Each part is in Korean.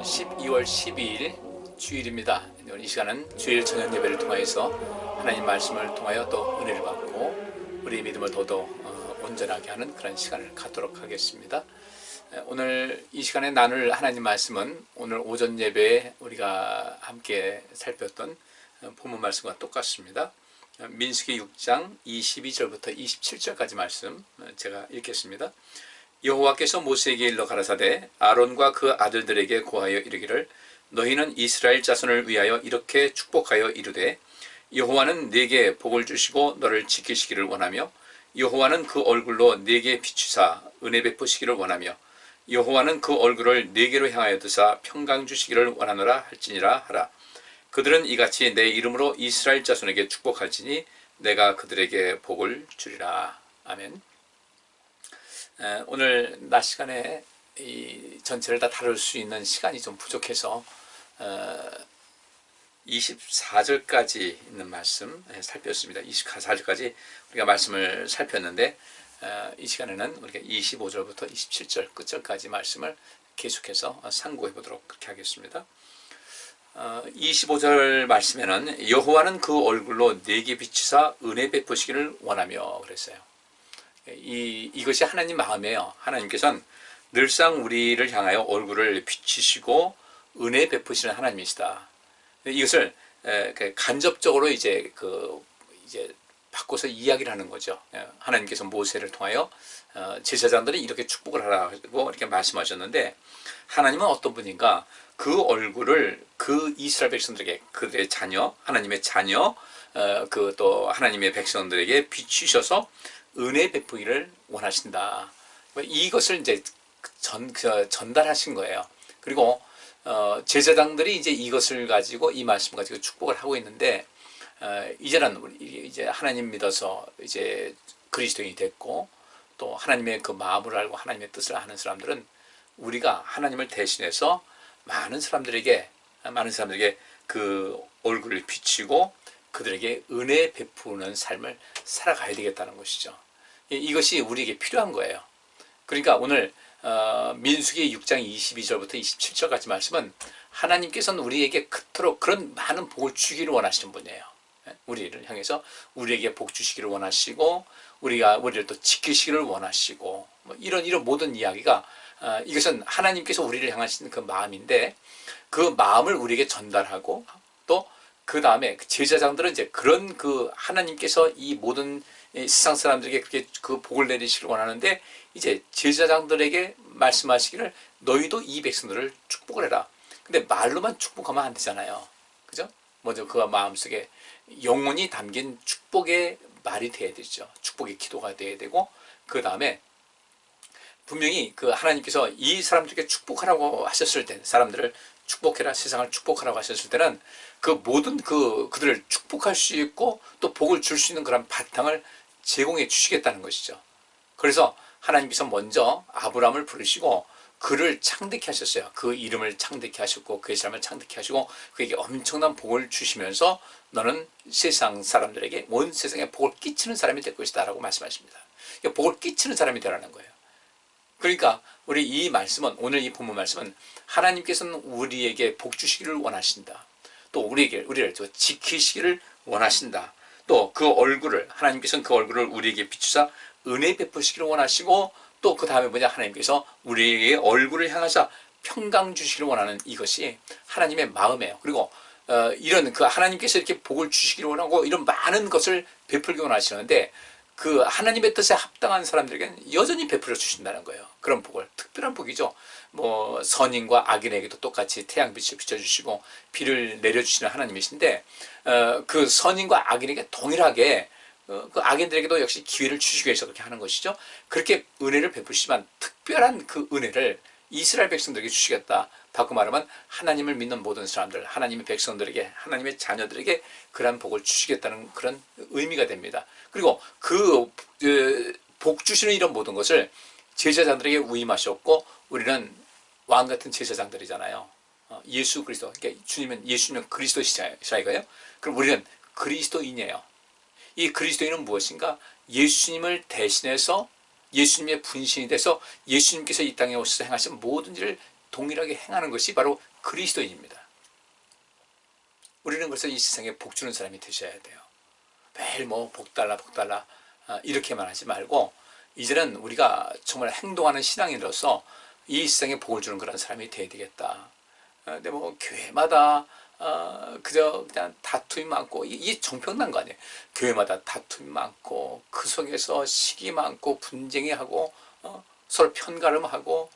오늘 12월 12일 주일입니다. 오늘 이 시간은 주일 저녁 예배를 통하여서 하나님 말씀을 통하여 또 은혜를 받고 우리의 믿음을 더더 온전하게 하는 그런 시간을 갖도록 하겠습니다. 오늘 이 시간에 나눌 하나님 말씀은 오늘 오전 예배에 우리가 함께 살폈던 본문 말씀과 똑같습니다. 민수기 6장 22절부터 27절까지 말씀 제가 읽겠습니다. 여호와께서 모세에게 일러 가라사대 아론과 그 아들들에게 고하여 이르기를 너희는 이스라엘 자손을 위하여 이렇게 축복하여 이르되 여호와는 네게 복을 주시고 너를 지키시기를 원하며 여호와는 그 얼굴로 네게 비추사 은혜 베푸시기를 원하며 여호와는 그 얼굴을 네게로 향하여 드사 평강 주시기를 원하노라 할지니라 하라. 그들은 이같이 내 이름으로 이스라엘 자손에게 축복할지니 내가 그들에게 복을 주리라. 아멘. 오늘 낮 시간에 이 전체를 다 다룰 수 있는 시간이 좀 부족해서 24절까지 있는 말씀 살폈습니다. 24절까지 우리가 말씀을 살폈는데 이 시간에는 우리가 25절부터 27절 끝절까지 말씀을 계속해서 상고해 보도록 그렇게 하겠습니다. 25절 말씀에는 여호와는 그 얼굴로 네게 비추사 은혜 베푸시기를 원하며 그랬어요. 이것이 하나님 마음이에요. 하나님께서는 늘상 우리를 향하여 얼굴을 비추시고 은혜 베푸시는 하나님이시다. 이것을 간접적으로 이제 바꿔서 이야기를 하는 거죠. 하나님께서 모세를 통하여 제사장들이 이렇게 축복을 하라고 이렇게 말씀하셨는데 하나님은 어떤 분인가? 그 얼굴을 그 이스라엘 백성들에게 그들의 자녀, 하나님의 자녀, 그 또 하나님의 백성들에게 비추셔서 은혜 베푸기를 원하신다. 이것을 이제 전달하신 거예요. 그리고 제사장들이 이제 이것을 가지고 이 말씀 가지고 축복을 하고 있는데 이제는 이제 하나님 믿어서 이제 그리스도인이 됐고 또 하나님의 그 마음을 알고 하나님의 뜻을 아는 사람들은 우리가 하나님을 대신해서 많은 사람들에게 그 얼굴을 비추고 그들에게 은혜 베푸는 삶을 살아가야 되겠다는 것이죠. 이것이 우리에게 필요한 거예요. 그러니까 오늘 민수기 6장 22절부터 27절까지 말씀은 하나님께서는 우리에게 그토록 그런 많은 복을 주기를 원하시는 분이에요. 우리를 향해서 우리에게 복 주시기를 원하시고 우리를 또 지키시기를 원하시고 뭐 이런 모든 이야기가 이것은 하나님께서 우리를 향하시는 그 마음인데 그 마음을 우리에게 전달하고 또 그 다음에 제사장들은 이제 그런 그 하나님께서 이 모든 세상 사람들에게 그렇게 그 복을 내리시길 원하는데 이제 제사장들에게 말씀하시기를 너희도 이 백성들을 축복을 해라. 근데 말로만 축복하면 안 되잖아요. 그죠? 먼저 그 마음속에 영혼이 담긴 축복의 말이 돼야 되죠. 축복의 기도가 돼야 되고 그 다음에 분명히 그 하나님께서 이 사람들에게 축복하라고 하셨을 때 사람들을 축복해라 세상을 축복하라고 하셨을 때는 그 모든 그들을 축복할 수 있고 또 복을 줄 수 있는 그런 바탕을 제공해 주시겠다는 것이죠. 그래서 하나님께서 먼저 아브라함을 부르시고 그를 창대케 하셨어요. 그 이름을 창대케 하셨고 그의 삶을 창대케 하시고 그에게 엄청난 복을 주시면서 너는 세상 사람들에게 온 세상에 복을 끼치는 사람이 될 것이다 라고 말씀하십니다. 복을 끼치는 사람이 되라는 거예요. 그러니까 우리 이 말씀은 오늘 이 본문 말씀은 하나님께서는 우리에게 복 주시기를 원하신다. 또 우리를 지키시기를 원하신다. 또 그 얼굴을 하나님께서는 그 얼굴을 우리에게 비추사 은혜 베푸시기를 원하시고 또 그 다음에 하나님께서 우리에게 얼굴을 향하사 평강 주시기를 원하는 이것이 하나님의 마음이에요. 그리고 이런 그 하나님께서 이렇게 복을 주시기를 원하고 이런 많은 것을 베풀기 원하시는데 그 하나님의 뜻에 합당한 사람들에게는 여전히 베풀어 주신다는 거예요. 그런 복을 특별한 복이죠. 뭐 선인과 악인에게도 똑같이 태양빛을 비춰주시고 비를 내려주시는 하나님이신데 그 선인과 악인에게 동일하게 그 악인들에게도 역시 기회를 주시기 위해서 그렇게 하는 것이죠. 그렇게 은혜를 베푸시지만 특별한 그 은혜를 이스라엘 백성들에게 주시겠다. 바꿔 말하면 하나님을 믿는 모든 사람들, 하나님의 백성들에게, 하나님의 자녀들에게 그러한 복을 주시겠다는 그런 의미가 됩니다. 그리고 그 복 주시는 이런 모든 것을 제사장들에게 위임하셨고 우리는 왕 같은 제사장들이잖아요. 예수 그리스도, 그러니까 주님은 예수님은 그리스도시잖아요. 그럼 우리는 그리스도인이에요. 이 그리스도인은 무엇인가? 예수님을 대신해서 예수님의 분신이 돼서 예수님께서 이 땅에 오셔서 행하신 모든 일을 동일하게 행하는 것이 바로 그리스도인입니다. 우리는 그래서 이 세상에 복 주는 사람이 되셔야 돼요. 매일 뭐 복 달라 복 달라 이렇게만 하지 말고 이제는 우리가 정말 행동하는 신앙인으로서 이 세상에 복을 주는 그런 사람이 돼야 되겠다. 근데 뭐 교회마다 그저 그냥 다툼이 많고 이게 정평난 거 아니에요. 교회마다 다툼이 많고 그 속에서 시기 많고 분쟁이 하고 서로 편가름하고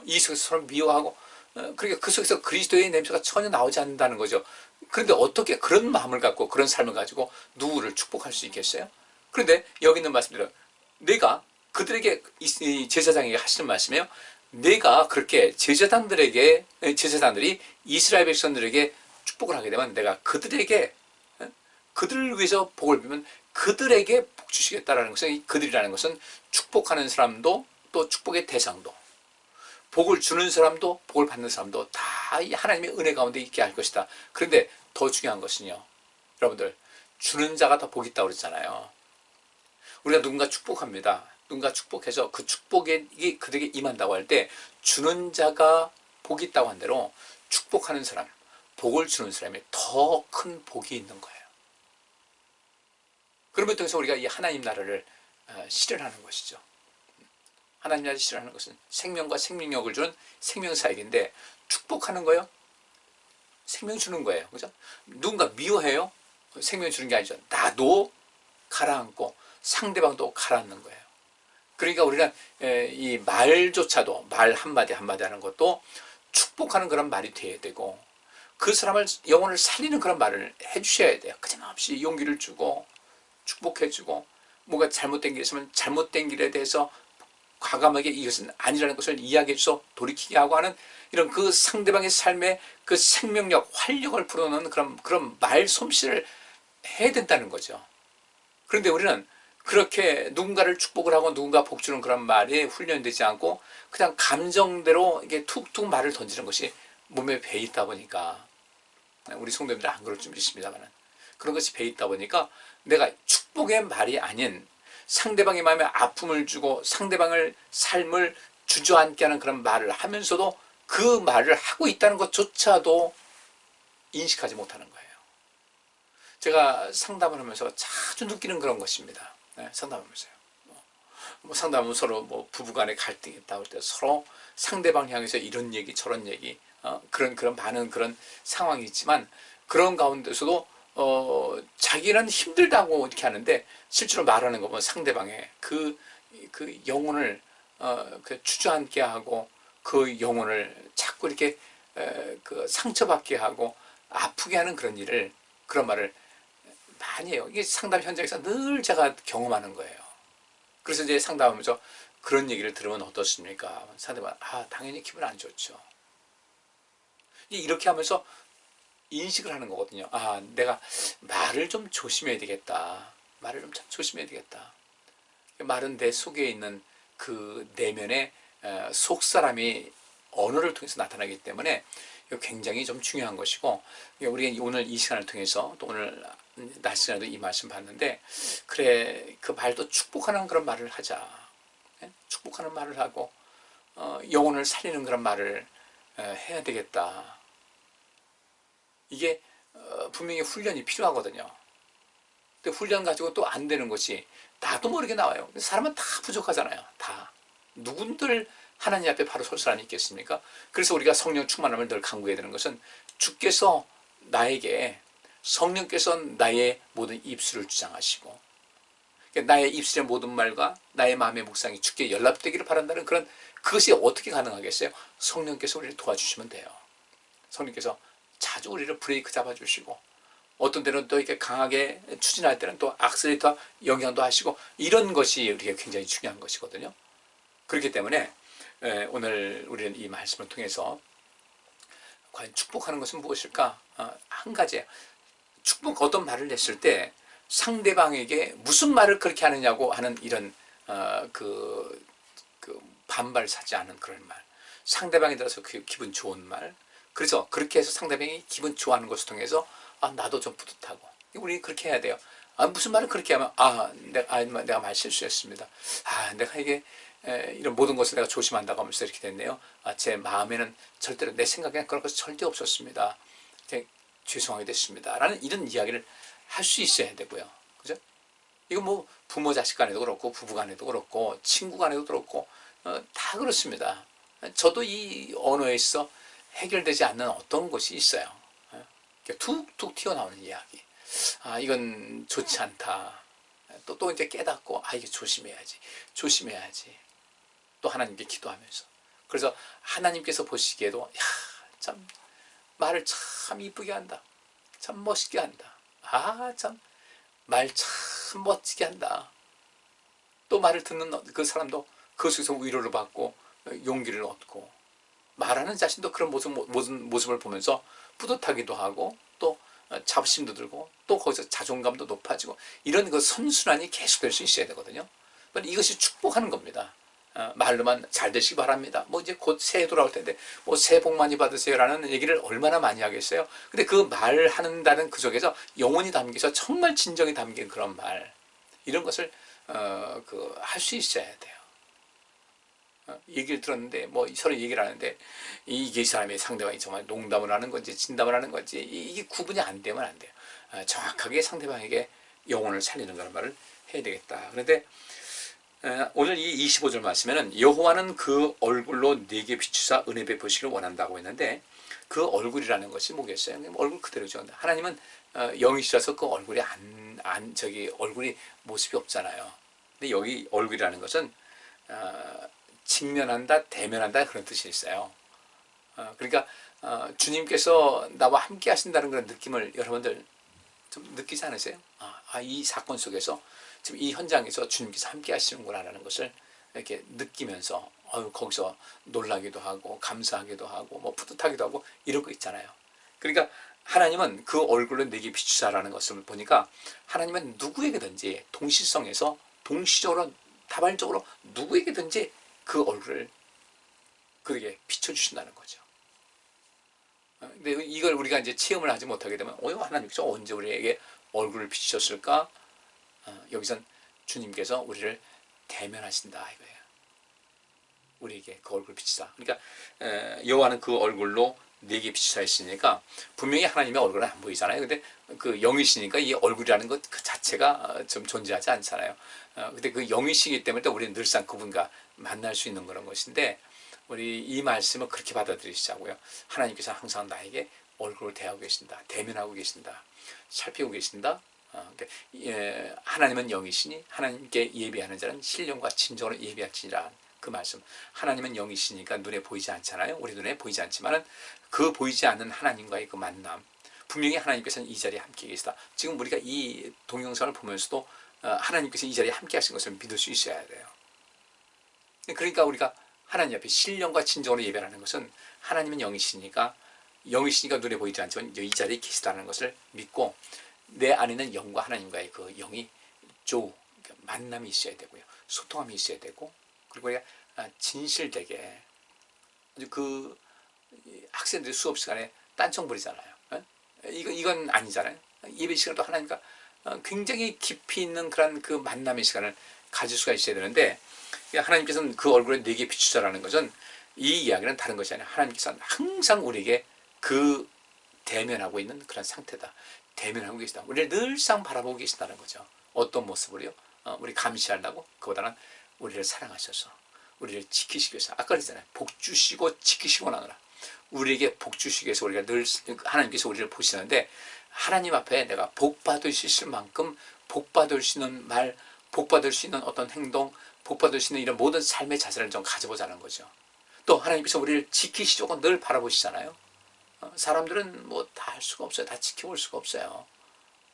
이 속에서 서로 미워하고 그러니까 그 속에서 그리스도의 냄새가 전혀 나오지 않는다는 거죠. 그런데 어떻게 그런 마음을 갖고 그런 삶을 가지고 누구를 축복할 수 있겠어요? 그런데 여기 있는 말씀대로 내가 그들에게 제사장에게 하시는 말씀이에요. 내가 그렇게 제사장들이 이스라엘 백성들에게 축복을 하게 되면 내가 그들에게 그들을 위해서 복을 빌면 그들에게 복 주시겠다라는 것은 그들이라는 것은 축복하는 사람도 또 축복의 대상도 복을 주는 사람도 복을 받는 사람도 다 하나님의 은혜 가운데 있게 할 것이다. 그런데 더 중요한 것은요. 여러분들 주는 자가 더 복이 있다고 그랬잖아요. 우리가 누군가 축복합니다. 누군가 축복해서 그 축복이 그들에게 임한다고 할 때 주는 자가 복이 있다고 한 대로 축복하는 사람, 복을 주는 사람이 더 큰 복이 있는 거예요. 그러면 통해서 우리가 이 하나님 나라를 실현하는 것이죠. 하나님 나라를 실현하는 것은 생명과 생명력을 주는 생명사역인데 축복하는 거요? 생명 주는 거예요. 그죠? 누군가 미워해요? 생명 주는 게 아니죠. 나도 가라앉고 상대방도 가라앉는 거예요. 그러니까 우리는 이 말조차도 말 한마디 한마디 하는 것도 축복하는 그런 말이 돼야 되고 그 사람을 영혼을 살리는 그런 말을 해주셔야 돼요. 그전없이 용기를 주고 축복해주고 뭔가 잘못된 게 있으면 잘못된 길에 대해서 과감하게 이것은 아니라는 것을 이야기해줘서 돌이키게 하고 하는 이런 그 상대방의 삶에 그 생명력, 활력을 불어넣는 그런 말 솜씨를 해야 된다는 거죠. 그런데 우리는 그렇게 누군가를 축복을 하고 누군가 복주는 그런 말이 훈련되지 않고 그냥 감정대로 이게 툭툭 말을 던지는 것이 몸에 배 있다 보니까 우리 성도님들 안 그럴 줄 믿습니다만 그런 것이 배 있다 보니까 내가 축복의 말이 아닌 상대방의 마음에 아픔을 주고 상대방을 삶을 주저앉게 하는 그런 말을 하면서도 그 말을 하고 있다는 것조차도 인식하지 못하는 거예요. 제가 상담을 하면서 자주 느끼는 그런 것입니다. 네, 상담하면서요. 상담은 서로 부부간에 갈등이 있다고 할 때 서로 상대방 향해서 이런 얘기 저런 얘기 그런 많은 그런 상황이 있지만 그런 가운데서도 자기는 힘들다고 이렇게 하는데 실제로 말하는 거 보면 상대방의 그 영혼을 주저앉게 하고 그 영혼을 자꾸 이렇게 그 상처받게 하고 아프게 하는 그런 말을 많이 해요. 이게 상담 현장에서 늘 제가 경험하는 거예요. 그래서 이제 상담하면서 그런 얘기를 들으면 어떻습니까? 상대방 당연히 기분 안 좋죠. 이렇게 하면서 인식을 하는 거거든요. 내가 말을 좀 조심해야 되겠다. 말을 좀 참 조심해야 되겠다. 말은 내 속에 있는 그 내면의 속사람이 언어를 통해서 나타나기 때문에 굉장히 좀 중요한 것이고 우리가 오늘 이 시간을 통해서 또 오늘 낮 시간에도 이 말씀 봤는데 그래 그 말도 축복하는 그런 말을 하자. 축복하는 말을 하고 영혼을 살리는 그런 말을 해야 되겠다. 이게 분명히 훈련이 필요하거든요. 근데 훈련 가지고 또 안 되는 것이 나도 모르게 나와요. 사람은 다 부족하잖아요. 다. 누군들 하나님 앞에 바로 설 사람이 있겠습니까? 그래서 우리가 성령 충만함을 늘 강구해야 되는 것은 주께서 나에게 성령께서 나의 모든 입술을 주장하시고 나의 입술의 모든 말과 나의 마음의 묵상이 주께 연락되기를 바란다는 그것이 어떻게 가능하겠어요? 성령께서 우리를 도와주시면 돼요. 성령께서 자주 우리를 브레이크 잡아주시고 어떤 때는 또 이렇게 강하게 추진할 때는 또 악셀레이터 영향도 하시고 이런 것이 우리가 굉장히 중요한 것이거든요. 그렇기 때문에 오늘 우리는 이 말씀을 통해서 과연 축복하는 것은 무엇일까? 한 가지예요. 어떤 말을 했을 때 상대방에게 무슨 말을 그렇게 하느냐고 하는 이런 반발 사지 않은 그런 말, 상대방에 들어서 기분 좋은 말, 그래서 그렇게 해서 상대방이 기분 좋아하는 것을 통해서 나도 좀 뿌듯하고 우리 그렇게 해야 돼요. 무슨 말을 그렇게 하면 내가 말 실수했습니다. 내가 이게 이런 모든 것을 내가 조심한다고 하면서 이렇게 됐네요. 제 마음에는 절대로 내 생각에는 그런 것이 절대 없었습니다. 죄송하게 됐습니다. 라는 이런 이야기를 할 수 있어야 되고요. 그죠? 이거 뭐 부모 자식 간에도 그렇고 부부 간에도 그렇고 친구 간에도 그렇고 다 그렇습니다. 저도 이 언어에 있어 해결되지 않는 어떤 것이 있어요. 툭툭 튀어나오는 이야기. 이건 좋지 않다. 또 이제 깨닫고 이게 조심해야지. 또 하나님께 기도하면서. 그래서 하나님께서 보시기에도 참 말을 참 이쁘게 한다. 참 멋있게 한다. 참 말 참 멋지게 한다. 또 말을 듣는 그 사람도 그 속에서 위로를 받고 용기를 얻고 말하는 자신도 그런 모습을 보면서 뿌듯하기도 하고 또 자부심도 들고 또 거기서 자존감도 높아지고 이런 그 선순환이 계속될 수 있어야 되거든요. 이것이 축복하는 겁니다. 말로만 잘 되시기 바랍니다. 이제 곧 새해 돌아올 텐데 새해 복 많이 받으세요라는 얘기를 얼마나 많이 하겠어요. 근데 그 말한다는 그 속에서 영혼이 담겨서 정말 진정이 담긴 그런 말, 이런 것을 할 수 있어야 돼요. 얘기를 들었는데 서로 얘기를 하는데 이게 사람의 상대방이 정말 농담을 하는 건지 진담을 하는 건지 이게 구분이 안 되면 안 돼요. 정확하게 상대방에게 영혼을 살리는 그런 말을 해야 되겠다. 그런데 오늘 이 25절 말씀에는 여호와는 그 얼굴로 네게 비추사 은혜 베푸시기를 원한다고 했는데 그 얼굴이라는 것이 뭐겠어요? 얼굴 그대로죠. 하나님은 영이시라서 그 얼굴이 얼굴이 모습이 없잖아요. 근데 여기 얼굴이라는 것은 직면한다, 대면한다 그런 뜻이 있어요. 그러니까 주님께서 나와 함께 하신다는 그런 느낌을 여러분들 좀 느끼지 않으세요? 이 사건 속에서 지금 이 현장에서 주님께서 함께 하시는구나라는 것을 이렇게 느끼면서 거기서 놀라기도 하고 감사하기도 하고 뿌듯하기도 하고 이런 거 있잖아요. 그러니까 하나님은 그 얼굴로 내게 비추사라는 것을 보니까 하나님은 누구에게든지 동시성에서 동시적으로 다발적으로 누구에게든지 그 얼굴을 그에게 비춰주신다는 거죠. 근데 이걸 우리가 이제 체험을 하지 못하게 되면 하나님께서 언제 우리에게 얼굴을 비추셨을까? 여기선 주님께서 우리를 대면하신다 이거예요. 우리에게 그 얼굴 비추사. 그러니까 여호와는 그 얼굴로 네게 비추사 했으니까 분명히 하나님의 얼굴은 안 보이잖아요. 근데 그 영이시니까 이 얼굴이라는 것 그 자체가 좀 존재하지 않잖아요. 근데 그 영이시기 때문에 또 우리는 늘상 그분과 만날 수 있는 그런 것인데 우리 이 말씀을 그렇게 받아들이시자고요. 하나님께서 항상 나에게 얼굴을 대하고 계신다. 대면하고 계신다. 살피고 계신다. 하나님은 영이시니 하나님께 예배하는 자는 신령과 진정으로 예배할지니라. 그 말씀. 하나님은 영이시니까 눈에 보이지 않잖아요. 우리 눈에 보이지 않지만은 그 보이지 않는 하나님과의 그 만남. 분명히 하나님께서는 이 자리에 함께 계시다. 지금 우리가 이 동영상을 보면서도 하나님께서 이 자리에 함께 하신 것을 믿을 수 있어야 돼요. 그러니까 우리가 하나님 앞에 신령과 진정으로 예배하는 것은 하나님은 영이시니까 눈에 보이지 않지만 이 자리에 계시다는 것을 믿고 내 안에는 영과 하나님과의 그 영이 만남이 있어야 되고요. 소통함이 있어야 되고 그리고 진실되게 그 학생들이 수업 시간에 딴청 부리잖아요. 이건 아니잖아요. 예배 시간도 하나님과 굉장히 깊이 있는 그런 그 만남의 시간을 가질 수가 있어야 되는데 하나님께서는 그 얼굴에 네게 비추자라는 것은 이 이야기는 다른 것이 아니라 하나님께서는 항상 우리에게 그 대면하고 있는 그런 상태다. 대면하고 계시다. 우리를 늘상 바라보고 계신다는 거죠. 어떤 모습으로요? 우리 감시한다고? 그보다는 우리를 사랑하셔서 우리를 지키시기 위해서 아까 그랬잖아요. 복 주시고 지키시고 나누라. 우리에게 복 주시기 위해서 우리가 늘 하나님께서 우리를 보시는데 하나님 앞에 내가 복 받을 수 있을 만큼 복 받을 수 있는 말, 복 받을 수 있는 어떤 행동, 복 받을 수 있는 이런 모든 삶의 자세를 좀 가져보자는 거죠. 또 하나님께서 우리를 지키시려고 늘 바라보시잖아요. 사람들은 다 할 수가 없어요. 다 지켜볼 수가 없어요.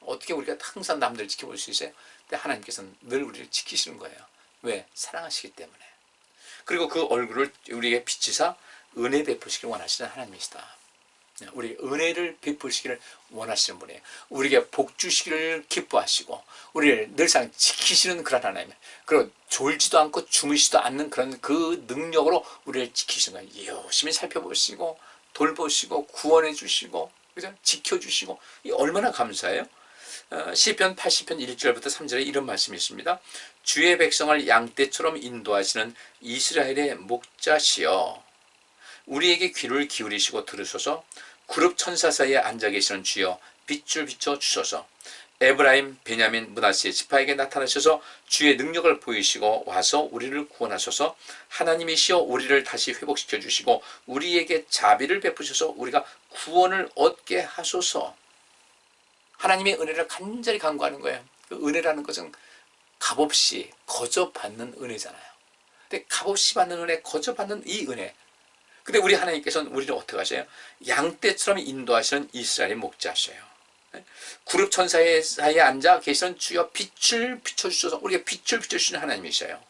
어떻게 우리가 항상 남들 지켜볼 수 있어요? 근데 하나님께서는 늘 우리를 지키시는 거예요. 왜? 사랑하시기 때문에. 그리고 그 얼굴을 우리에게 비치사 은혜 베푸시길 원하시는 하나님이시다. 우리 은혜를 베푸시기를 원하시는 분이에요. 우리에게 복 주시기를 기뻐하시고 우리를 늘상 지키시는 그런 하나님. 그리고 졸지도 않고 주무시지도 않는 그런 그 능력으로 우리를 지키시는 거예요. 열심히 살펴보시고 돌보시고 구원해 주시고 그죠? 지켜주시고 이 얼마나 감사해요. 시편 80편 1절부터 3절에 이런 말씀이 있습니다. 주의 백성을 양떼처럼 인도하시는 이스라엘의 목자시여, 우리에게 귀를 기울이시고 들으소서. 그룹 천사 사이에 앉아 계시는 주여, 빛을 비춰 주소서. 에브라임, 베냐민, 므낫세 지파에게 나타나셔서 주의 능력을 보이시고 와서 우리를 구원하소서. 하나님이시여, 우리를 다시 회복시켜 주시고 우리에게 자비를 베푸셔서 우리가 구원을 얻게 하소서. 하나님의 은혜를 간절히 간구하는 거예요. 그 은혜라는 것은 값없이 거저 받는 은혜잖아요. 근데 값없이 받는 은혜, 거저 받는 이 은혜. 근데 우리 하나님께서는 우리를 어떻게 하셔요? 양떼처럼 인도하시는 이스라엘의 목자셔요. 그룹 천사 사이에 앉아 계시는 주여, 빛을 비춰주셔서 우리가 빛을 비춰주시는 하나님이셔요.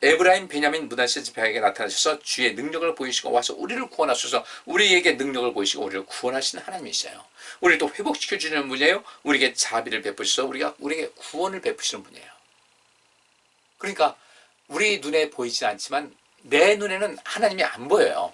에브라임, 베냐민, 므낫세 지파에게 나타나셔서 주의 능력을 보이시고 와서 우리를 구원하셔서 우리에게 능력을 보이시고 우리를 구원하시는 하나님이셔요. 우리를 또 회복시켜주는 분이에요. 우리에게 자비를 베푸셔서 우리에게 구원을 베푸시는 분이에요. 그러니까 우리 눈에 보이지 않지만 내 눈에는 하나님이 안 보여요.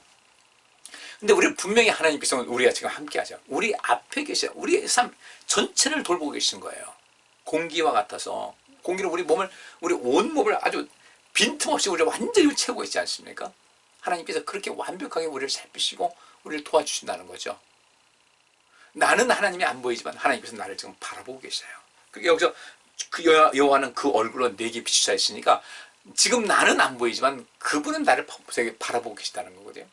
근데 우리 분명히 하나님께서는 우리가 지금 함께 하죠. 우리 앞에 계셔요. 우리의 삶 전체를 돌보고 계신 거예요. 공기와 같아서 공기를 우리 온 몸을 아주 빈틈없이 우리를 완전히 채우고 있지 않습니까? 하나님께서 그렇게 완벽하게 우리를 살피시고 우리를 도와주신다는 거죠. 나는 하나님이 안 보이지만 하나님께서 나를 지금 바라보고 계셔요. 그게 여기서 그 여호와는 그 얼굴로 내게 비추사 있으니까 지금 나는 안 보이지만 그분은 나를 바라보고 계시다는 거거든요.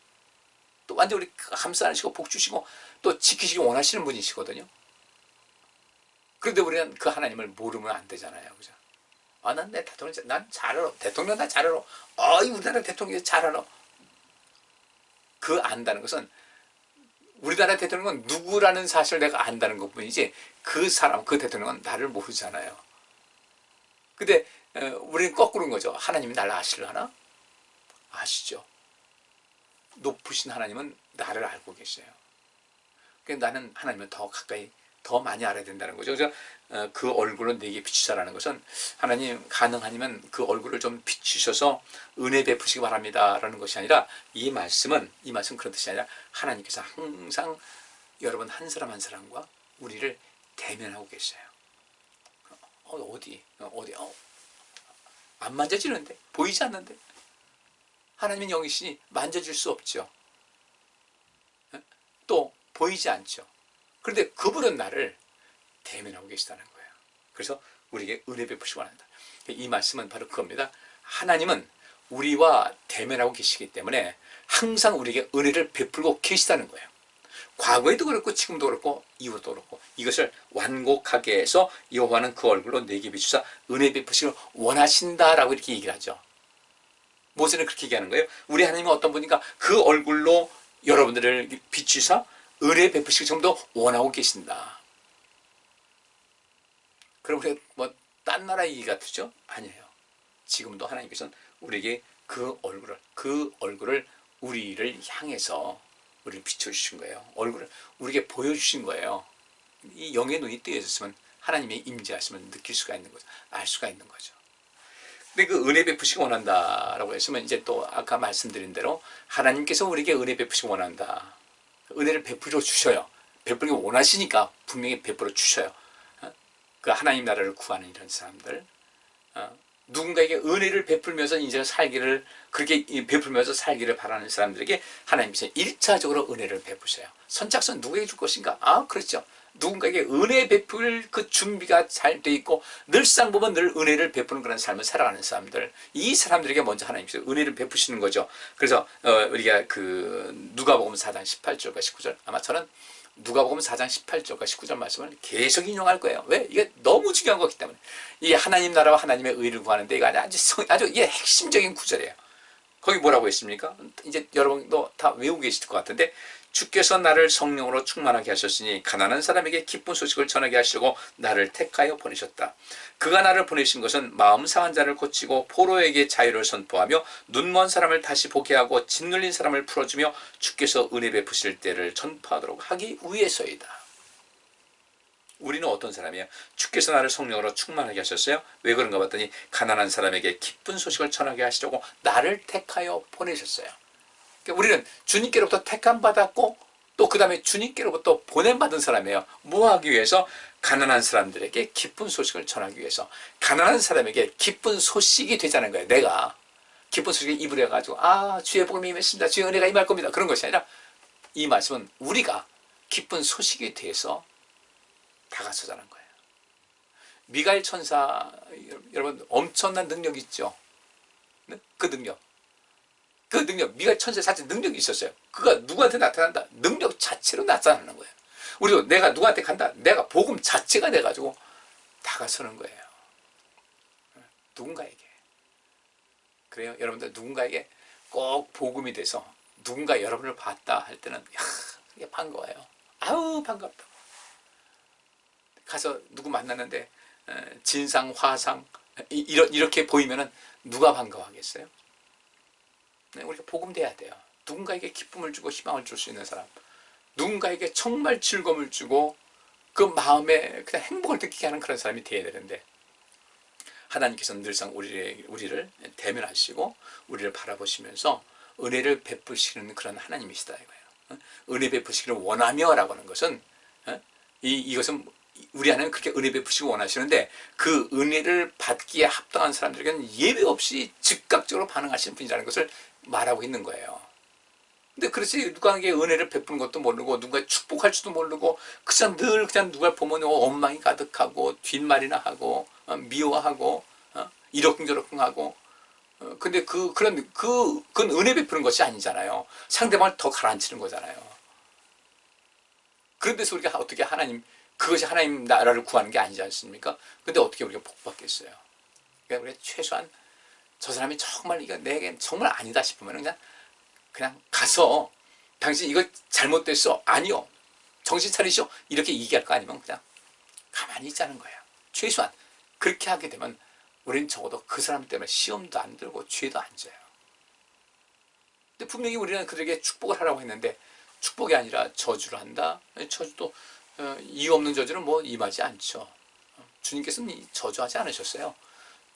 또 완전 우리 감싸 안으시고 복 주시고 또 지키시기 원하시는 분이시거든요. 그런데 우리는 그 하나님을 모르면 안 되잖아요. 그죠? 난 내 대통령, 난 잘 알아. 대통령 나 잘 알아. 우리나라 대통령 잘 알아. 그 안다는 것은 우리나라 대통령은 누구라는 사실을 내가 안다는 것 뿐이지 그 사람, 그 대통령은 나를 모르잖아요. 근데 우리는 거꾸로인 거죠. 하나님이 나를 아시려나? 아시죠. 높으신 하나님은 나를 알고 계셔요. 그러니까 나는 하나님을 더 가까이, 더 많이 알아야 된다는 거죠. 그래서 그 얼굴로 내게 비추자라는 것은 하나님 가능하면 그 얼굴을 좀 비추셔서 은혜 베푸시기 바랍니다 라는 것이 아니라 이 말씀은 그런 뜻이 아니라 하나님께서 항상 여러분 한 사람 한 사람과 우리를 대면하고 계셔요. 어디 안 만져지는데, 보이지 않는데 하나님은 영이시니 만져질 수 없죠. 또 보이지 않죠. 그런데 그분은 나를 대면하고 계시다는 거예요. 그래서 우리에게 은혜 베푸시기 원한다. 이 말씀은 바로 그겁니다. 하나님은 우리와 대면하고 계시기 때문에 항상 우리에게 은혜를 베풀고 계시다는 거예요. 과거에도 그렇고 지금도 그렇고 이후도 그렇고 이것을 완곡하게 해서 여호와는 그 얼굴로 내게 비추사 은혜 베푸시기를 원하신다라고 이렇게 얘기를 하죠. 모세는 그렇게 얘기하는 거예요. 우리 하나님은 어떤 분인가? 그 얼굴로 여러분들을 비추사 은혜 베푸시기 정도 원하고 계신다. 그럼 우리가 딴 나라 얘기 같으죠? 아니에요. 지금도 하나님께서는 우리에게 그 얼굴을 우리를 향해서 우리를 비춰주신 거예요. 얼굴을 우리에게 보여주신 거예요. 이 영의 눈이 뜨여졌으면 하나님의 임재하심을 느낄 수가 있는 거죠. 알 수가 있는 거죠. 근데 그 은혜 베푸시기 원한다라고 했으면 이제 또 아까 말씀드린 대로 하나님께서 우리에게 은혜 베푸시기 원한다. 은혜를 베풀어 주셔요. 베풀기 원하시니까 분명히 베풀어 주셔요. 그 하나님 나라를 구하는 이런 사람들, 누군가에게 은혜를 베풀면서 인생을 살기를 그렇게 베풀면서 살기를 바라는 사람들에게 하나님께서 1차적으로 은혜를 베푸셔요. 선착순 누구에게 줄 것인가? 그렇죠. 누군가에게 은혜 베풀 그 준비가 잘 돼 있고 늘상 보면 늘 은혜를 베푸는 그런 삶을 살아가는 사람들, 이 사람들에게 먼저 하나님께서 은혜를 베푸시는 거죠. 그래서 우리가 그 누가복음 4장 18절과 19절, 아마 저는 누가복음 4장 18절과 19절 말씀을 계속 인용할 거예요. 왜? 이게 너무 중요한 거기 때문에. 이 하나님 나라와 하나님의 의를 구하는데 이거 아주 이게 핵심적인 구절이에요. 거기 뭐라고 했습니까? 이제 여러분도 다 외우고 계실 것 같은데, 주께서 나를 성령으로 충만하게 하셨으니 가난한 사람에게 기쁜 소식을 전하게 하시려고 나를 택하여 보내셨다. 그가 나를 보내신 것은 마음 상한 자를 고치고 포로에게 자유를 선포하며 눈먼 사람을 다시 보게 하고 짓눌린 사람을 풀어주며 주께서 은혜 베푸실 때를 전파하도록 하기 위해서이다. 우리는 어떤 사람이에요? 주께서 나를 성령으로 충만하게 하셨어요. 왜 그런가 봤더니 가난한 사람에게 기쁜 소식을 전하게 하시려고 나를 택하여 보내셨어요. 우리는 주님께로부터 택함 받았고 또 또 그 다음에 주님께로부터 보냄받은 사람이에요. 뭐 하기 위해서? 가난한 사람들에게 기쁜 소식을 전하기 위해서. 가난한 사람에게 기쁜 소식이 되자는 거예요. 내가 기쁜 소식을 입으려 가지고 주의 복음이 임했습니다. 주의 은혜가 임할 겁니다. 그런 것이 아니라 이 말씀은 우리가 기쁜 소식이 돼서 다가서자는 거예요. 미가엘 천사, 여러분 엄청난 능력이 있죠. 그 능력, 미가엘 천사 자체 능력이 있었어요. 그가 누구한테 나타난다? 능력 자체로 나타나는 거예요. 우리도 내가 누구한테 간다? 내가 복음 자체가 돼가지고 다가서는 거예요. 누군가에게. 그래요. 여러분들 누군가에게 꼭 복음이 돼서 누군가 여러분을 봤다 할 때는 이게 반가워요. 반갑다. 가서 누구 만났는데 진상, 화상 이렇게 보이면은 누가 반가워하겠어요? 네, 우리가 복음 돼야 돼요. 누군가에게 기쁨을 주고 희망을 줄 수 있는 사람, 누군가에게 정말 즐거움을 주고 그 마음에 그냥 행복을 느끼게 하는 그런 사람이 돼야 되는데, 하나님께서는 늘상 우리를 대면하시고 우리를 바라보시면서 은혜를 베푸시는 그런 하나님이시다 이거예요. 은혜 베푸시기를 원하며 라고 하는 것은 이것은 우리 안에는 그렇게 은혜 베푸시고 원하시는데, 그 은혜를 받기에 합당한 사람들에게는 예외 없이 즉각적으로 반응하시는 분이라는 것을 말하고 있는 거예요. 근데 그렇지, 누구에게 은혜를 베푸는 것도 모르고 누가 축복할 줄도 모르고 그냥 늘 그냥 누가 보면 원망이 가득하고 뒷말이나 하고 미워하고 이러쿵저러쿵하고, 근데 그건 은혜 베푸는 것이 아니잖아요. 상대방을 더 가라앉히는 거잖아요. 그런 데서 우리가 어떻게 그것이 하나님 나라를 구하는 게 아니지 않습니까? 근데 어떻게 우리가 복받겠어요? 그러니까 우리가 최소한 저 사람이 정말 이거 내게 정말 아니다 싶으면 그냥 가서 당신 이거 잘못됐어. 아니요. 정신 차리시오. 이렇게 얘기할 거 아니면 그냥 가만히 있자는 거예요. 최소한 그렇게 하게 되면 우리는 적어도 그 사람 때문에 시험도 안 들고 죄도 안 져요. 근데 분명히 우리는 그들에게 축복을 하라고 했는데 축복이 아니라 저주를 한다. 저주도 이유 없는 저주는 임하지 않죠. 주님께서는 저주하지 않으셨어요.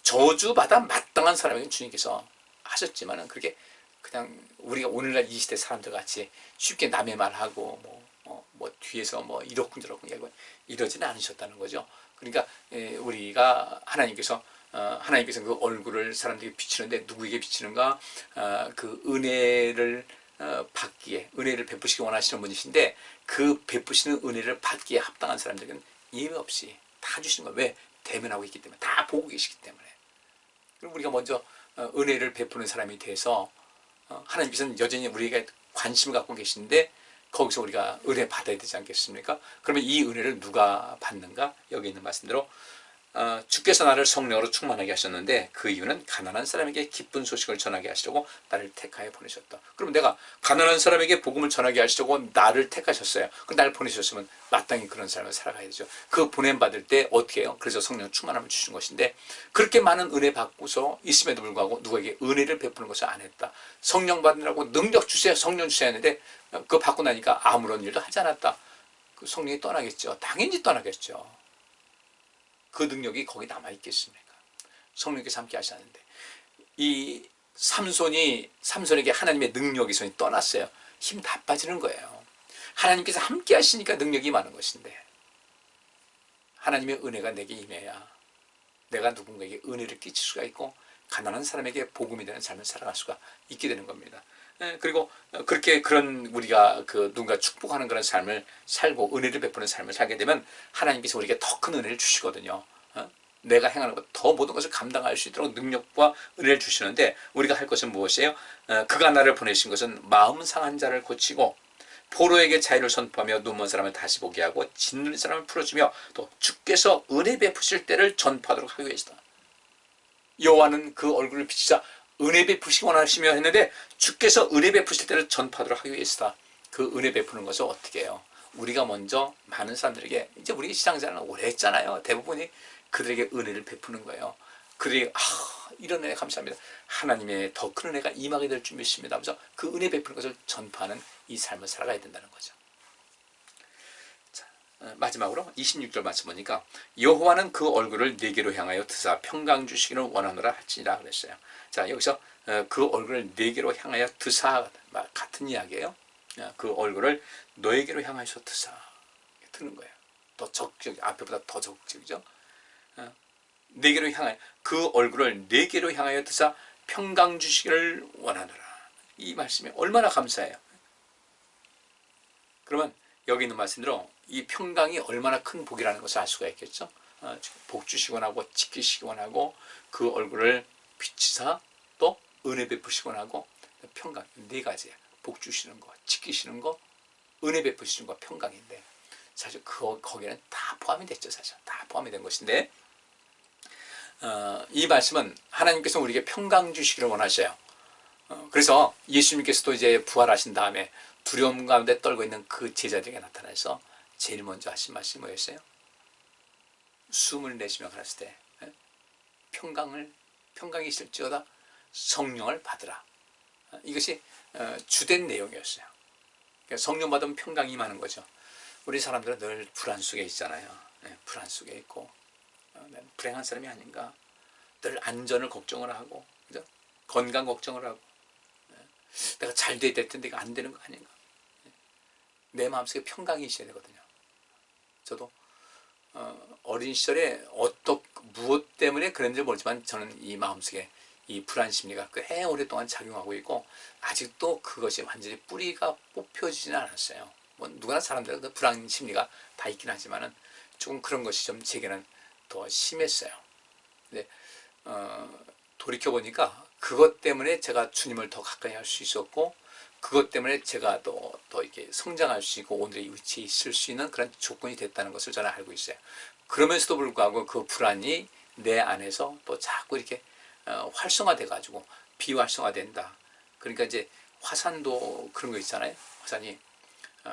저주받아 마땅한 사람에게 주님께서 하셨지만은 그렇게 그냥 우리가 오늘날 이 시대 사람들 같이 쉽게 남의 말하고 뒤에서 이러쿵저러쿵 이러지는 않으셨다는 거죠. 그러니까 우리가 하나님께서 그 얼굴을 사람들에게 비치는데 누구에게 비치는가? 그 은혜를 받기에, 은혜를 베푸시기 원하시는 분이신데 그 베푸시는 은혜를 받기에 합당한 사람들에게는 예외 없이 다 주시는 거예요. 왜? 대면하고 있기 때문에, 다 보고 계시기 때문에. 그럼 우리가 먼저 은혜를 베푸는 사람이 돼서 하나님께서는 여전히 우리에게 관심을 갖고 계신데 거기서 우리가 은혜 받아야 되지 않겠습니까? 그러면 이 은혜를 누가 받는가? 여기 있는 말씀대로 주께서 나를 성령으로 충만하게 하셨는데 그 이유는 가난한 사람에게 기쁜 소식을 전하게 하시려고 나를 택하여 보내셨다. 그럼 내가 가난한 사람에게 복음을 전하게 하시려고 나를 택하셨어요. 그럼 나를 보내셨으면 마땅히 그런 삶을 살아가야 되죠. 그 보냄받을 때 어떻게 해요? 그래서 성령 충만함을 주신 것인데, 그렇게 많은 은혜 받고서 있음에도 불구하고 누구에게 은혜를 베푸는 것을 안 했다. 성령 받으라고 능력 주세요, 성령 주셔야 하는데 그거 받고 나니까 아무런 일도 하지 않았다. 그 성령이 떠나겠죠. 당연히 떠나겠죠. 그 능력이 거기 남아있겠습니까? 성령께서 함께 하시는데, 이 삼손에게 하나님의 능력이 손이 떠났어요. 힘 다 빠지는 거예요. 하나님께서 함께 하시니까 능력이 많은 것인데, 하나님의 은혜가 내게 임해야 내가 누군가에게 은혜를 끼칠 수가 있고 가난한 사람에게 복음이 되는 삶을 살아갈 수가 있게 되는 겁니다. 그리고 그런 우리가 누군가 축복하는 그런 삶을 살고 은혜를 베푸는 삶을 살게 되면 하나님께서 우리에게 더 큰 은혜를 주시거든요. 내가 행하는 것 더 모든 것을 감당할 수 있도록 능력과 은혜를 주시는데, 우리가 할 것은 무엇이에요? 그가 나를 보내신 것은 마음 상한 자를 고치고 포로에게 자유를 선포하며 눈먼 사람을 다시 보게 하고 짓눌린 사람을 풀어주며 또 주께서 은혜 베푸실 때를 전파하도록 하기 위해서다. 여호와는 그 얼굴을 비치자 은혜 베푸시기 원하시며 했는데 주께서 은혜 베푸실 때를 전파하도록 하기 위해서다. 그 은혜 베푸는 것을 어떻게 해요? 우리가 먼저 많은 사람들에게, 이제 우리 시장자는 오래 했잖아요. 대부분이 그들에게 은혜를 베푸는 거예요. 그들에게 이런 은혜 감사합니다. 하나님의 더 큰 은혜가 임하게 될 줄 믿습니다 하면서 그 은혜 베푸는 것을 전파하는 이 삶을 살아가야 된다는 거죠. 자, 마지막으로 26절 말씀 보니까 여호와는 그 얼굴을 내게로 향하여 드사 평강 주시기를 원하노라 할지니라 그랬어요. 자, 여기서 그 얼굴을 내게로 향하여 드사 같은 이야기예요. 그 얼굴을 너에게로 향하여서 드사. 드는 거예요. 더 적극적, 앞에보다 더 적극적이죠. 내게로 향하여 그 얼굴을 내게로 향하여 드사 평강 주시기를 원하노라. 이 말씀이 얼마나 감사해요. 그러면 여기 있는 말씀대로 이 평강이 얼마나 큰 복이라는 것을 알 수가 있겠죠. 복 주시기 원하고 지키시기 원하고 그 얼굴을 비치사 또 은혜 베푸시기 원하고 평강 네 가지예요. 복 주시는 거, 지키시는 거, 은혜 베푸시는 거, 평강인데 사실 거기는 다 포함이 됐죠. 사실 다 포함이 된 것인데 이 말씀은 하나님께서 우리에게 평강 주시기를 원하셔요. 그래서 예수님께서도 이제 부활하신 다음에 두려움 가운데 떨고 있는 그 제자들에게 나타나서 제일 먼저 하신 말씀이 뭐였어요? 숨을 내쉬며 가라사대 때 평강이 있을지어다 성령을 받으라. 이것이 주된 내용이었어요. 그러니까 성령 받으면 평강이 임하는 거죠. 우리 사람들은 늘 불안 속에 있잖아요. 불안 속에 있고 불행한 사람이 아닌가. 늘 안전을 걱정을 하고 그죠? 건강 걱정을 하고 내가 잘 돼야 될 텐데 이거 안 되는 거 아닌가. 내 마음속에 평강이 있어야 되거든요. 저도 어린 시절에 무엇 때문에 그런지 모르지만 저는 이 마음속에 이 불안 심리가 꽤 오랫동안 작용하고 있고 아직도 그것이 완전히 뿌리가 뽑혀지지는 않았어요. 뭐 누구나 사람들은 그 불안 심리가 다 있긴 하지만은 조금 그런 것이 좀 제게는 더 심했어요. 근데 돌이켜보니까 그것 때문에 제가 주님을 더 가까이 할 수 있었고 그것 때문에 제가 더 이렇게 성장할 수 있고 오늘의 위치에 있을 수 있는 그런 조건이 됐다는 것을 저는 알고 있어요. 그러면서도 불구하고 그 불안이 내 안에서 또 자꾸 이렇게 활성화돼 가지고 비활성화된다. 그러니까 이제 화산도 그런 거 있잖아요. 화산이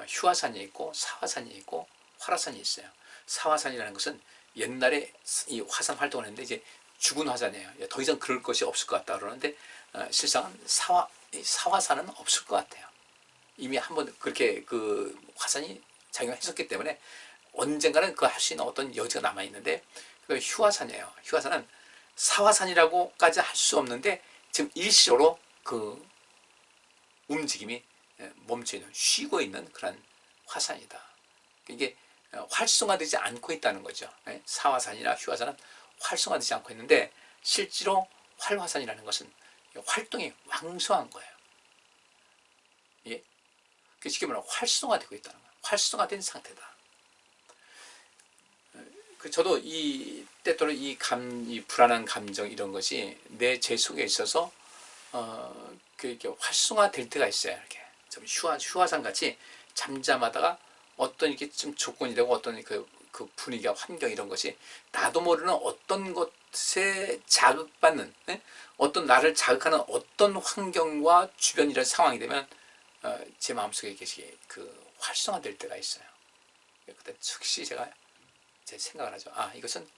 휴화산이 있고 사화산이 있고 활화산이 있어요. 사화산이라는 것은 옛날에 이 화산 활동을 했는데 이제 죽은 화산이에요. 더 이상 그럴 것이 없을 것 같다 그러는데 실상은 사화산은 없을 것 같아요. 이미 한번 그렇게 그 화산이 작용했었기 때문에 언젠가는 그 할 수 있는 어떤 여지가 남아 있는데 그 휴화산이에요. 휴화산은 사화산이라고까지 할 수 없는데 지금 일시적으로 그 움직임이 멈춰 있는 쉬고 있는 그런 화산이다. 이게 활성화되지 않고 있다는 거죠. 사화산이나 휴화산은 활성화되지 않고 있는데 실제로 활화산이라는 것은 활동이 왕성한 거예요. 예? 쉽게 말하면 활성화되고 있다는 거예요. 활성화된 상태다. 저도 때때로 이 불안한 감정 이런 것이 내 제 속에 있어서 이렇게 활성화될 때가 있어요. 이렇게 좀 휴화산 같이 잠잠하다가 어떤 이렇게 좀 조건이 되고 어떤 그 분위기와 환경 이런 것이 나도 모르는 어떤 것에 자극받는 어떤 나를 자극하는 어떤 환경과 주변 이런 상황이 되면 제 마음속에 이렇게 그 활성화될 때가 있어요. 그때 즉시 제가 제 생각을 하죠. 이것은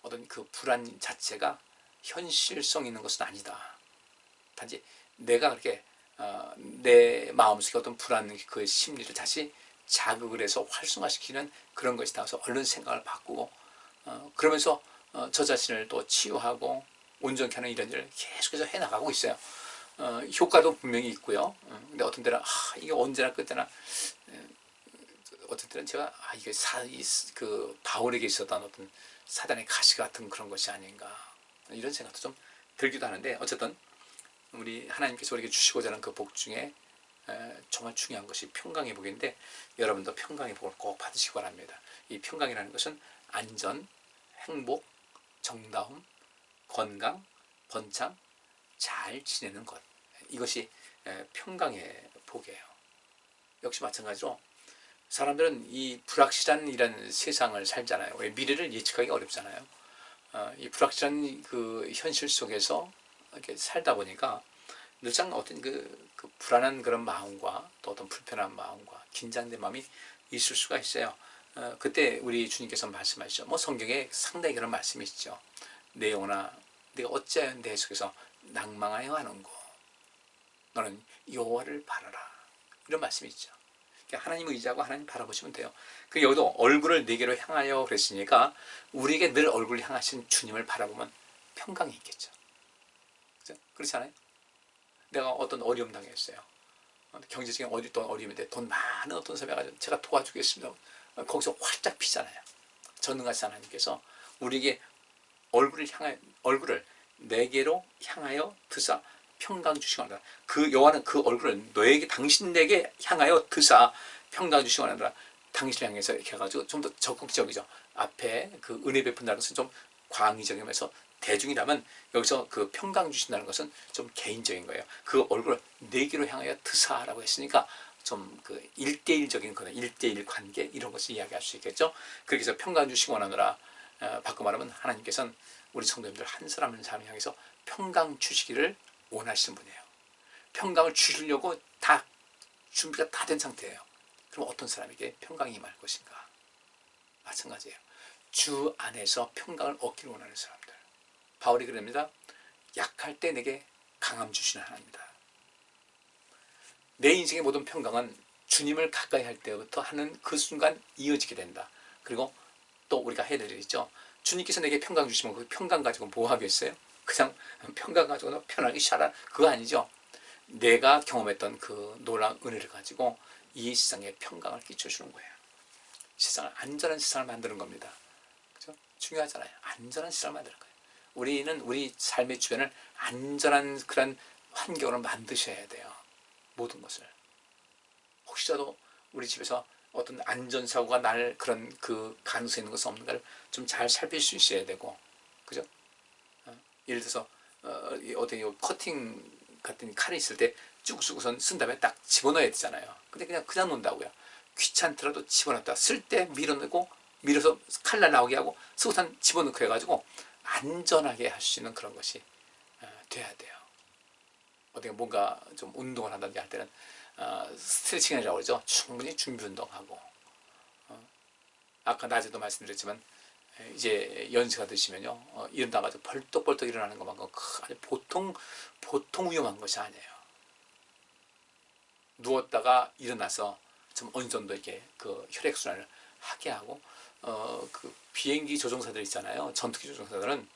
어떤 그 불안 자체가 현실성 있는 것은 아니다. 단지 내가 그렇게 내 마음속에 어떤 불안 그 심리를 다시 자극을 해서 활성화시키는 그런 것이다. 그래서 얼른 생각을 바꾸고 그러면서 저 자신을 또 치유하고 온전케 하는 이런 일을 계속해서 해나가고 있어요. 효과도 분명히 있고요. 근데 어떤 때는 이게 언제나 그때나 어떤 때는 제가 이게 그 바울에게 있었던 어떤 사단의 가시 같은 그런 것이 아닌가 이런 생각도 좀 들기도 하는데 어쨌든 우리 하나님께서 우리에게 주시고자 하는 그 복 중에 정말 중요한 것이 평강의 복인데 여러분도 평강의 복을 꼭 받으시기 바랍니다. 이 평강이라는 것은 안전, 행복, 정다움, 건강, 번창, 잘 지내는 것 이것이 평강의 복이에요. 역시 마찬가지로 사람들은 이 불확실한 이런 세상을 살잖아요. 왜 미래를 예측하기가 어렵잖아요. 이 불확실한 그 현실 속에서 이렇게 살다 보니까 늘상 어떤 그 불안한 그런 마음과 또 어떤 불편한 마음과 긴장된 마음이 있을 수가 있어요. 그때 우리 주님께서 말씀하시죠. 뭐 성경에 상당히 그런 말씀이 있죠. 내 영혼아, 네가 어찌하여 내 속에서 낭망하여 하는고? 너는 여호와를 바라라. 이런 말씀이 있죠. 하나님 의지하고 하나님 바라보시면 돼요. 여기도 얼굴을 네게로 향하여 그랬으니까 우리에게 늘 얼굴을 향하신 주님을 바라보면 평강이 있겠죠. 그렇지 않아요? 내가 어떤 어려움 당했어요. 경제적인 어려움인데 돈 많은 어떤 사람이 가지고 제가 도와주겠습니다. 거기서 활짝 피잖아요. 전능하신 하나님께서 우리에게 얼굴을 내게로 향하여 드사 평강 주시거니와. 그 여호와는 그 얼굴을 너에게 당신에게 향하여 드사 평강 주시거니와. 당신을 향해서 이렇게 해가지고 좀 더 적극적이죠. 앞에 그 은혜 베푼다는 것은 좀 광의적이면서 대중이라면 여기서 그 평강 주신다는 것은 좀 개인적인 거예요. 그 얼굴을 내게로 향하여 드사라고 했으니까 좀 그 1대1적인 그런 1대1 관계 이런 것을 이야기할 수 있겠죠. 그렇게 해서 평강 주시기 원하노라. 바꿔 말하면 하나님께서는 우리 성도님들 한 사람 한 사람 향해서 평강 주시기를 원하시는 분이에요. 평강을 주시려고 다 준비가 다 된 상태예요. 그럼 어떤 사람에게 평강이 임할 것인가? 마찬가지예요. 주 안에서 평강을 얻기를 원하는 사람들. 바울이 그럽니다. 약할 때 내게 강함 주시는 하나님이다. 내 인생의 모든 평강은 주님을 가까이 할 때부터 하는 그 순간 이어지게 된다. 그리고 또 우리가 해야 될 일 있죠. 주님께서 내게 평강 주시면 그 평강 가지고 뭐 하겠어요? 그냥 평강 가지고는 편하게 살아. 그거 아니죠. 내가 경험했던 그 놀라운 은혜를 가지고 이 세상에 평강을 끼쳐주는 거예요. 세상을 안전한 세상을 만드는 겁니다. 그죠? 중요하잖아요. 안전한 세상을 만드는 거예요. 우리는 우리 삶의 주변을 안전한 그런 환경으로 만드셔야 돼요. 모든 것을. 혹시라도 우리 집에서 어떤 안전사고가 날 그런 그 가능성이 있는 것은 없는가를 좀 잘 살필 수 있어야 되고, 그죠? 예를 들어서 어떤 커팅 같은 칼이 있을 때 쭉 쓴 다음에 딱 집어넣어야 되잖아요. 근데 그냥 놓는다고요. 귀찮더라도 집어넣었다. 쓸 때 밀어서 칼날 나오게 하고 쓰고선 집어넣고 해가지고 안전하게 할 수 있는 그런 것이 돼야 돼요. 어떻게 뭔가 좀 운동을 한다든지 할 때는 스트레칭이라고 그러죠. 충분히 준비 운동하고 아까 낮에도 말씀드렸지만 이제 연세가 드시면요 일어나가지고 벌떡벌떡 일어나는 것만큼 아주 보통 위험한 것이 아니에요. 누웠다가 일어나서 좀 어느 정도 이렇게 그 혈액순환을 하게 하고 그 비행기 조종사들 있잖아요. 전투기 조종사들은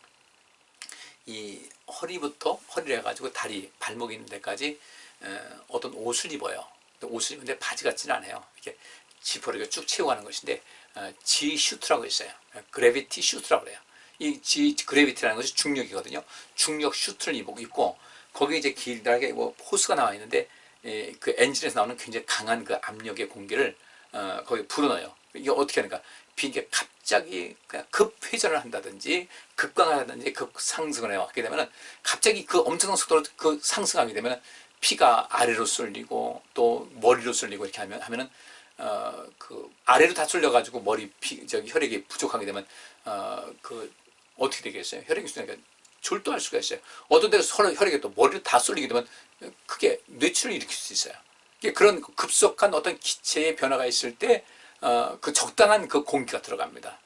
이 허리를 해가지고 다리, 발목 있는 데까지 어떤 옷을 입어요. 옷을 입는데 바지 같지는 않아요. 이렇게 지퍼를 쭉 채우고 하는 것인데 G 슈트라고 있어요. 그래비티 슈트라고 그래요. 이 그래비티라는 것이 중력이거든요. 중력 슈트를 입고 거기에 이제 길다랗게 호스가 나와 있는데 그 엔진에서 나오는 굉장히 강한 그 압력의 공기를 거기에 불어넣어요. 이게 어떻게 하는가? 비행기가 갑자기 그냥 급회전을 한다든지 급강하다든지 급상승을 하게 되면 갑자기 그 엄청난 속도로 그 상승하게 되면 피가 아래로 쏠리고 또 머리로 쏠리고 이렇게 하면은 그 아래로 다 쏠려가지고 혈액이 부족하게 되면 그 어떻게 되겠어요? 혈액이 쏠리니까 졸도할 수가 있어요. 어떤 데서 혈액이 또 머리로 다 쏠리게 되면 크게 뇌출을 일으킬 수 있어요. 그런 급속한 어떤 기체의 변화가 있을 때 그 적당한 그 공기가 들어갑니다.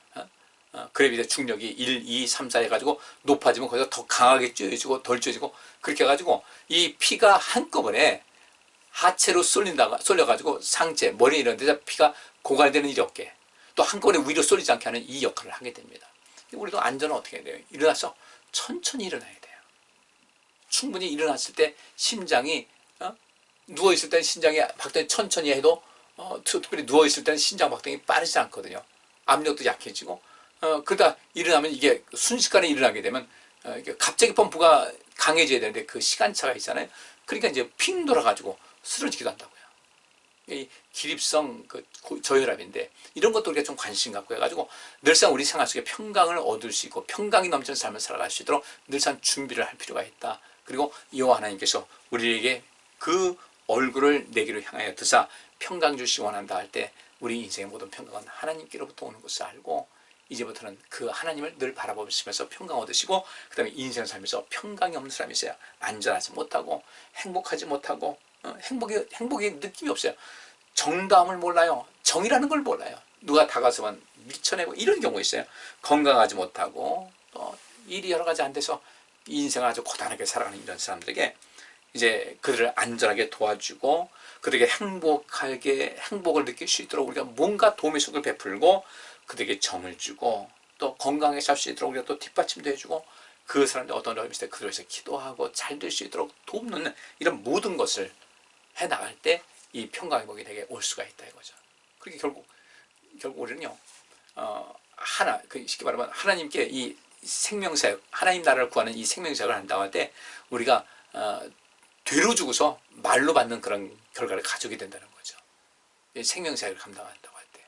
그래비티 중력이 1, 2, 3, 4 해가지고 높아지면 거기서 더 강하게 쪼여지고 덜 쪼여지고 그렇게 해가지고 이 피가 한꺼번에 하체로 쏠려가지고 상체, 머리 이런 데서 피가 고갈되는 일이 없게 또 한꺼번에 위로 쏠리지 않게 하는 이 역할을 하게 됩니다. 우리도 안전은 어떻게 해야 돼요? 일어나서 천천히 일어나야 돼요. 충분히 일어났을 때 심장이 누워있을 때는 심장이 박동이 천천히 해도 특별히 누워있을 때는 심장 박동이 빠르지 않거든요. 압력도 약해지고 그러다 일어나면 이게 순식간에 일어나게 되면 갑자기 펌프가 강해져야 되는데 그 시간차가 있잖아요. 그러니까 이제 핑 돌아가지고 쓰러지기도 한다고요. 이 기립성 그 저혈압인데 이런 것도 우리가 좀 관심 갖고 해가지고 늘상 우리 생활 속에 평강을 얻을 수 있고 평강이 넘치는 삶을 살아갈 수 있도록 늘상 준비를 할 필요가 있다. 그리고 여호와 하나님께서 우리에게 그 얼굴을 내게로 향하여 드사 평강 주시기 원한다 할 때 우리 인생의 모든 평강은 하나님께로부터 오는 것을 알고 이제부터는 그 하나님을 늘 바라보시면서 평강 얻으시고 그 다음에 인생 살면서 평강이 없는 사람이 있어요. 안전하지 못하고 행복하지 못하고 행복의 느낌이 없어요. 정다움을 몰라요. 정이라는 걸 몰라요. 누가 다가서면 밀쳐내고 이런 경우 있어요. 건강하지 못하고 또 일이 여러 가지 안 돼서 인생을 아주 고단하게 살아가는 이런 사람들에게 이제 그들을 안전하게 도와주고 그들에게 행복을 느낄 수 있도록 우리가 뭔가 도움의 손을 베풀고 그들에게 정을 주고 또 건강하게 살 수 있도록 우리가 또 뒷받침도 해주고 그 사람들 어떤 어려움이 있을 때 그들에서 기도하고 잘 될 수 있도록 돕는 이런 모든 것을 해 나갈 때 이 평강의 복이 내게 올 수가 있다 이거죠. 그렇게 결국 우리는요, 쉽게 말하면 하나님께 이 생명사역, 하나님 나라를 구하는 이 생명사역을 한다고 할 때 우리가 되로 주고서 말로 받는 그런 결과를 가져오게 된다는 거죠. 생명사역을 감당한다고 할 때.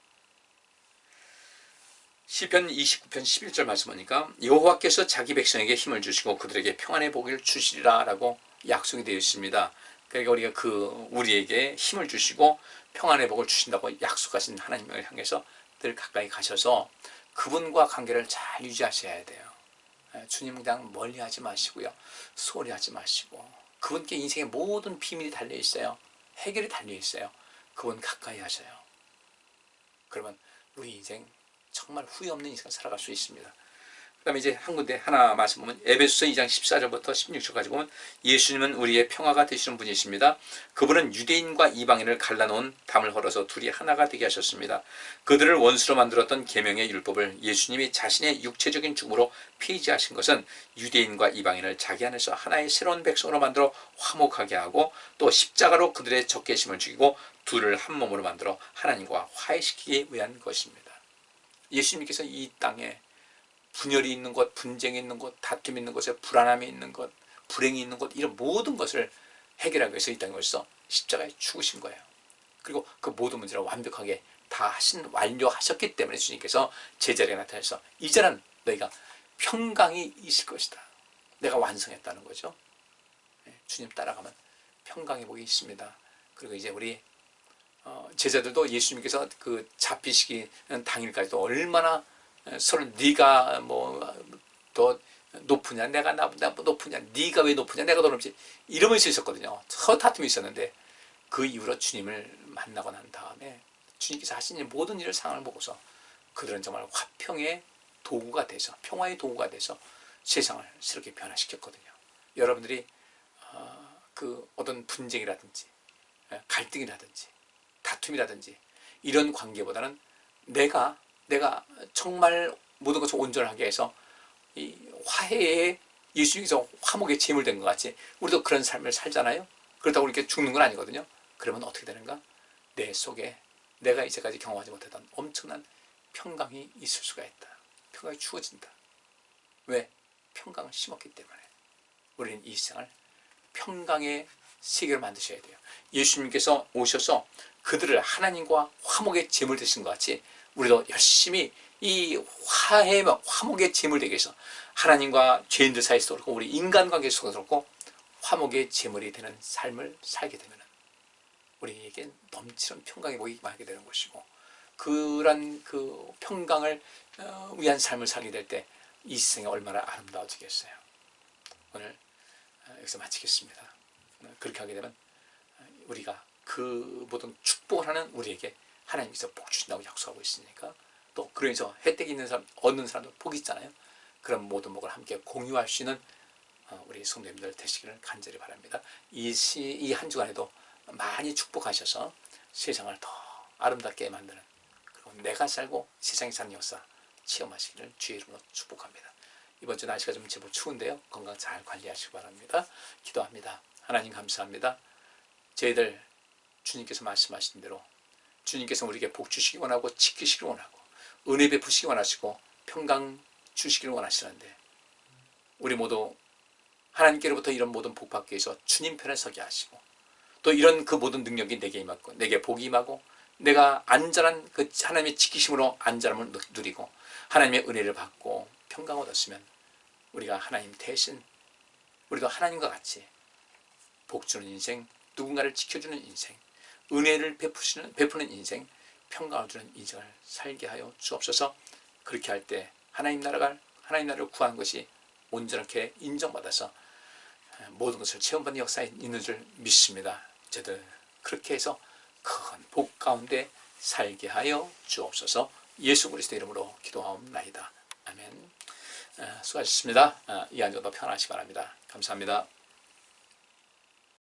시편 29편 11절 말씀 보니까 여호와께서 자기 백성에게 힘을 주시고 그들에게 평안의 복을 주시리라 라고 약속이 되어 있습니다. 그러니까 우리가 우리에게 힘을 주시고 평안의 복을 주신다고 약속하신 하나님을 향해서 늘 가까이 가셔서 그분과 관계를 잘 유지하셔야 돼요. 주님 그냥 멀리하지 마시고요, 소홀히하지 마시고 그분께 인생의 모든 비밀이 달려 있어요. 해결이 달려 있어요. 그분 가까이 하셔요. 그러면 우리 인생 정말 후회 없는 인생 살아갈 수 있습니다. 그 다음에 이제 한 군데 하나 말씀 보면 에베소서 2장 14절부터 16절까지 보면 예수님은 우리의 평화가 되시는 분이십니다. 그분은 유대인과 이방인을 갈라놓은 담을 헐어서 둘이 하나가 되게 하셨습니다. 그들을 원수로 만들었던 계명의 율법을 예수님이 자신의 육체적인 죽음으로 폐지하신 것은 유대인과 이방인을 자기 안에서 하나의 새로운 백성으로 만들어 화목하게 하고 또 십자가로 그들의 적개심을 죽이고 둘을 한 몸으로 만들어 하나님과 화해시키기 위한 것입니다. 예수님께서 이 땅에 분열이 있는 것, 분쟁이 있는 것, 다툼이 있는 것에 불안함이 있는 것, 불행이 있는 것, 이런 모든 것을 해결하기 위해서 이 땅에 오셔서 십자가에 죽으신 거예요. 그리고 그 모든 문제를 완벽하게 다 완료하셨기 때문에 주님께서 제자리에 나타나셔서 이제는 너희가 평강이 있을 것이다. 내가 완성했다는 거죠. 주님 따라가면 평강의 복이 있습니다. 그리고 이제 우리 제자들도 예수님께서 그 잡히시기 당일까지도 얼마나 서로 네가 더 높으냐, 내가 나보다 높으냐, 네가 왜 높으냐, 내가 더 높지, 이러면서 있었거든요. 서로 다툼이 있었는데 그 이후로 주님을 만나고 난 다음에 주님께서 하신 모든 일을 상황을 보고서 그들은 정말 화평의 도구가 돼서, 평화의 도구가 돼서 세상을 새롭게 변화시켰거든요. 여러분들이 그 어떤 분쟁이라든지 갈등이라든지 다툼이라든지 이런 관계보다는 내가 정말 모든 것을 온전하게 해서 이 화해에 예수님께서 화목의 제물 된 것 같이 우리도 그런 삶을 살잖아요. 그렇다고 이렇게 죽는 건 아니거든요. 그러면 어떻게 되는가? 내 속에 내가 이제까지 경험하지 못했던 엄청난 평강이 있을 수가 있다. 평강이 주어진다. 왜? 평강을 심었기 때문에. 우리는 이 세상을 평강의 세계로 만드셔야 돼요. 예수님께서 오셔서 그들을 하나님과 화목의 제물 되신 것 같이 우리도 열심히 이 화목의 제물 되기 위해서 하나님과 죄인들 사이에서도 그렇고 우리 인간관계 속에서도 그렇고 화목의 제물이 되는 삶을 살게 되면 우리에게 넘치는 평강의 복이 임하게 되는 것이고, 그런 그 평강을 위한 삶을 살게 될 때 이 세상이 얼마나 아름다워지겠어요. 오늘 여기서 마치겠습니다. 그렇게 하게 되면 우리가 그 모든 축복을 하는 우리에게 하나님께서 복 주신다고 약속하고 있으니까, 또 그러면서 혜택이 있는 사람, 얻는 사람도 복이 있잖아요. 그런 모든 복을 함께 공유할 수 있는 우리 성도님들 되시기를 간절히 바랍니다. 이 한 주간에도 많이 축복하셔서 세상을 더 아름답게 만드는, 그리고 내가 살고 세상이 사는 역사 체험하시기를 주의 이름으로 축복합니다. 이번 주 날씨가 좀 제법 추운데요. 건강 잘 관리하시기 바랍니다. 기도합니다. 하나님 감사합니다. 저희들 주님께서 말씀하신 대로 주님께서 우리에게 복 주시기 원하고 지키시기 원하고 은혜 베푸시기 원하시고 평강 주시기를 원하시는데, 우리 모두 하나님께로부터 이런 모든 복 받기 위해서 주님 편에 서게 하시고, 또 이런 그 모든 능력이 내게 임하고 내게 복이 임하고 내가 안전한 그 하나님의 지키심으로 안전함을 누리고 하나님의 은혜를 받고 평강을 얻었으면 우리가 하나님 대신 우리도 하나님과 같이 복 주는 인생, 누군가를 지켜주는 인생, 은혜를 베푸는 인생, 평강을 주는 인생을 살게 하여 주옵소서. 그렇게 할 때 하나님 나라를 구하는 것이 온전하게 인정받아서 모든 것을 체험받는 역사에 있는 줄 믿습니다. 저들 그렇게 해서 큰 복 가운데 살게 하여 주옵소서. 예수 그리스도 이름으로 기도하옵나이다. 아멘. 수고하셨습니다. 이 한 주도 평안하시기 바랍니다. 감사합니다.